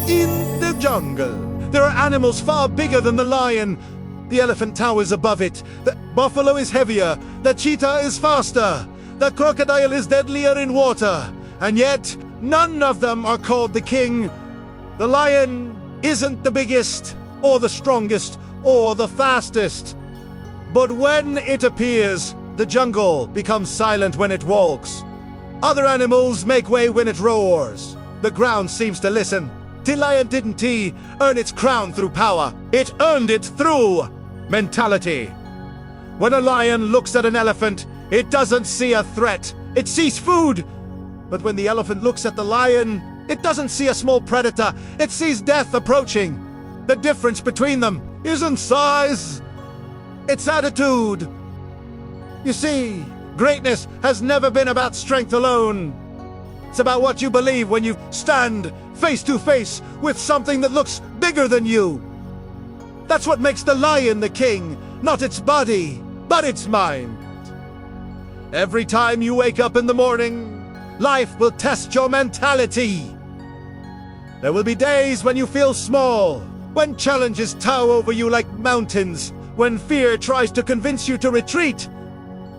In the jungle, there are animals far bigger than the lion. The elephant towers above it. The buffalo is heavier. The cheetah is faster. The crocodile is deadlier in water. And yet, none of them are called the king. The lion isn't the biggest, or the strongest, or the fastest. But when it appears, the jungle becomes silent when it walks. Other animals make way when it roars. The ground seems to listen. The lion didn't he earn its crown through power? It earned it through mentality. When a lion looks at an elephant, it doesn't see a threat. It sees food. But when the elephant looks at the lion, it doesn't see a small predator. It sees death approaching. The difference between them isn't size. It's attitude. You see, greatness has never been about strength alone. It's about what you believe when you stand face to face with something that looks bigger than you. That's what makes the lion the king, not its body, but its mind. Every time you wake up in the morning, life will test your mentality. There will be days when you feel small, when challenges tower over you like mountains, when fear tries to convince you to retreat.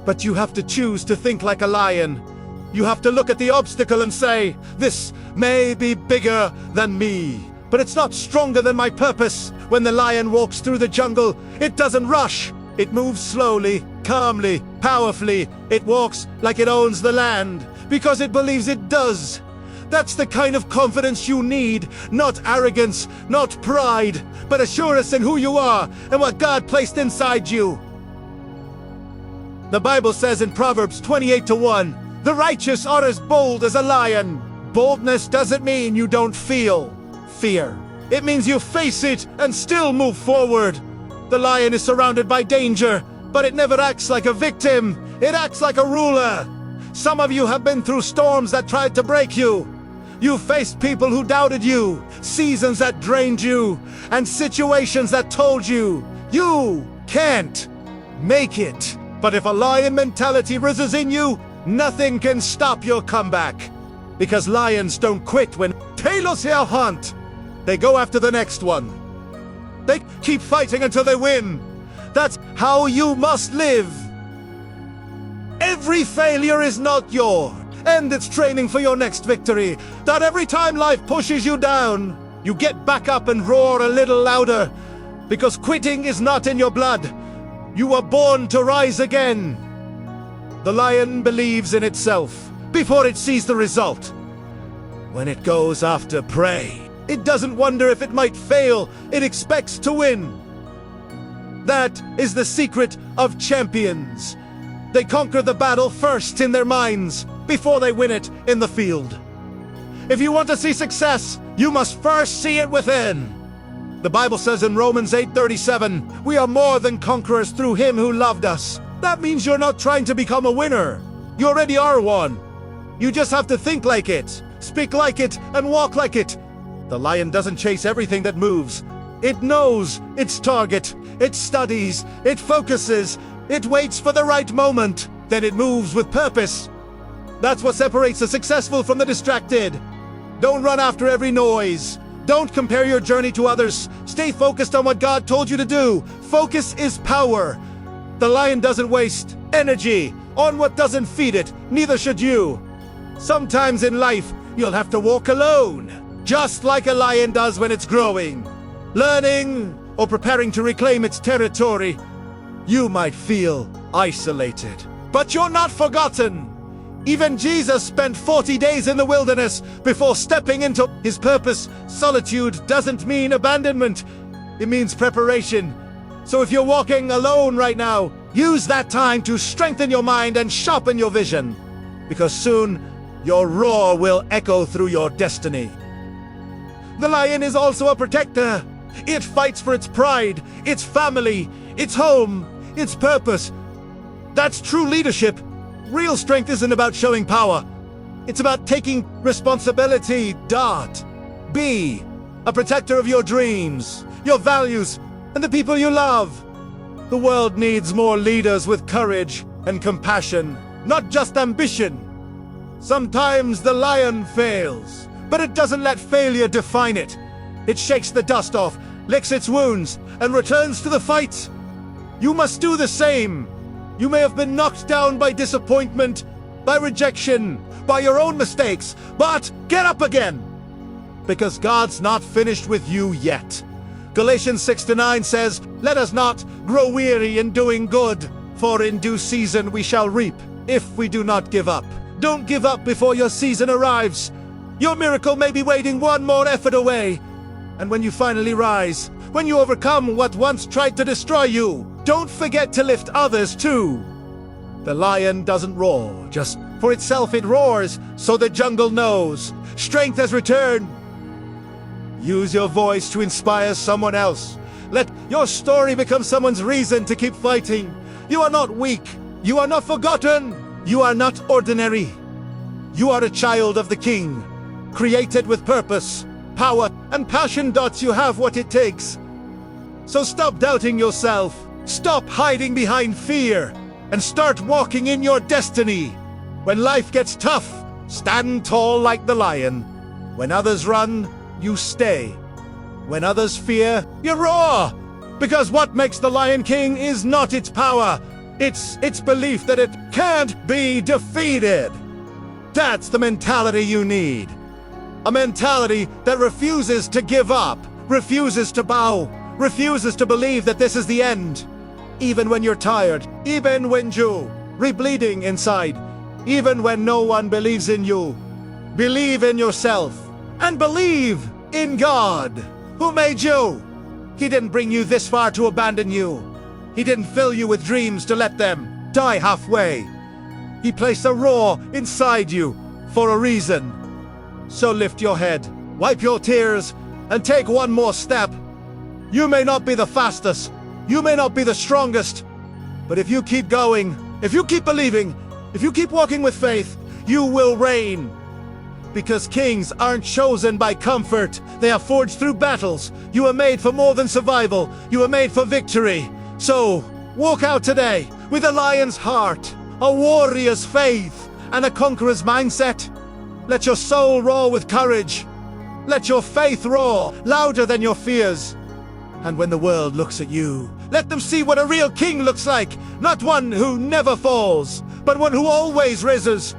But you have to choose to think like a lion. You have to look at the obstacle and say, this may be bigger than me, but it's not stronger than my purpose. When the lion walks through the jungle, it doesn't rush. It moves slowly, calmly, powerfully. It walks like it owns the land, because it believes it does. That's the kind of confidence you need, not arrogance, not pride, but assurance in who you are and what God placed inside you. The Bible says in Proverbs 28:1, the righteous are as bold as a lion. Boldness doesn't mean you don't feel fear. It means you face it and still move forward. The lion is surrounded by danger, but it never acts like a victim. It acts like a ruler. Some of you have been through storms that tried to break you. You faced people who doubted you, seasons that drained you, and situations that told you, you can't make it. But if a lion mentality rises in you, nothing can stop your comeback. Because lions don't quit when tailors here hunt. They go after the next one. They keep fighting until they win. That's how you must live. Every failure is not your end. It's training for your next victory. That every time life pushes you down, you get back up and roar a little louder. Because quitting is not in your blood. You were born to rise again. The lion believes in itself before it sees the result. When it goes after prey, it doesn't wonder if it might fail. It expects to win. That is the secret of champions. They conquer the battle first in their minds before they win it in the field. If you want to see success, you must first see it within. The Bible says in Romans 8:37, we are more than conquerors through him who loved us. That means you're not trying to become a winner. You already are one. You just have to think like it, speak like it, and walk like it. The lion doesn't chase everything that moves. It knows its target. It studies. It focuses. It waits for the right moment. Then it moves with purpose. That's what separates the successful from the distracted. Don't run after every noise. Don't compare your journey to others. Stay focused on what God told you to do. Focus is power. The lion doesn't waste energy on what doesn't feed it. Neither should you. Sometimes in life, you'll have to walk alone, just like a lion does when it's growing, learning, or preparing to reclaim its territory. You might feel isolated, but you're not forgotten. Even Jesus spent 40 days in the wilderness before stepping into his purpose. Solitude doesn't mean abandonment. It means preparation. So if you're walking alone right now, use that time to strengthen your mind and sharpen your vision. Because soon, your roar will echo through your destiny. The lion is also a protector. It fights for its pride, its family, its home, its purpose. That's true leadership. Real strength isn't about showing power. It's about taking responsibility. Be a protector of your dreams, your values, and the people you love. The world needs more leaders with courage and compassion, not just ambition. Sometimes the lion fails, but it doesn't let failure define it. It shakes the dust off, licks its wounds, and returns to the fight. You must do the same. You may have been knocked down by disappointment, by rejection, by your own mistakes, but get up again! Because God's not finished with you yet. Galatians 6-9 says, "Let us not grow weary in doing good, for in due season we shall reap, if we do not give up." Don't give up before your season arrives. Your miracle may be waiting one more effort away. And when you finally rise, when you overcome what once tried to destroy you, don't forget to lift others too. The lion doesn't roar just for itself, it roars so the jungle knows strength has returned. Use your voice to inspire someone else. Let your story become someone's reason to keep fighting. You are not weak. You are not forgotten. You are not ordinary. You are a child of the King, created with purpose, power, and passion. You have what it takes. So stop doubting yourself. Stop hiding behind fear and start walking in your destiny. When life gets tough, stand tall like the lion. When others run, you stay. When others fear, you roar. Because what makes the Lion King is not its power. It's its belief that it can't be defeated. That's the mentality you need. A mentality that refuses to give up, refuses to bow, refuses to believe that this is the end. Even when you're tired, even when you're rebleeding inside, even when no one believes in you, believe in yourself and believe in God, who made you. He didn't bring you this far to abandon you. He didn't fill you with dreams to let them die halfway. He placed a roar inside you for a reason. So lift your head, wipe your tears, and take one more step. You may not be the fastest, you may not be the strongest, but if you keep going, if you keep believing, if you keep walking with faith, you will reign. Because kings aren't chosen by comfort, they are forged through battles. You are made for more than survival, you are made for victory. So, walk out today with a lion's heart, a warrior's faith, and a conqueror's mindset. Let your soul roar with courage. Let your faith roar louder than your fears. And when the world looks at you, let them see what a real king looks like. Not one who never falls, but one who always rises.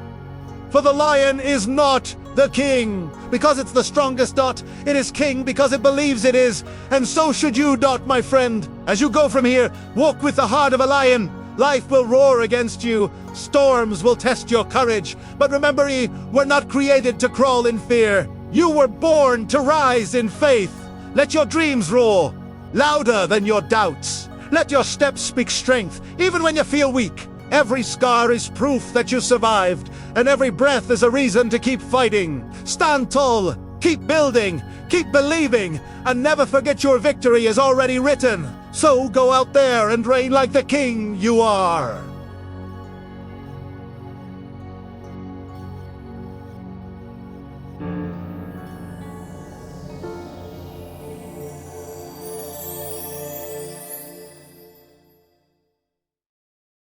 For the lion is not the king because it's the strongest. It is king because it believes it is. And so should you, my friend. As you go from here, walk with the heart of a lion. Life will roar against you. Storms will test your courage. But remember, you were not created to crawl in fear. You were born to rise in faith. Let your dreams roar louder than your doubts. Let your steps speak strength, even when you feel weak. Every scar is proof that you survived, and every breath is a reason to keep fighting. Stand tall, keep building, keep believing, and never forget your victory is already written. So go out there and reign like the king you are.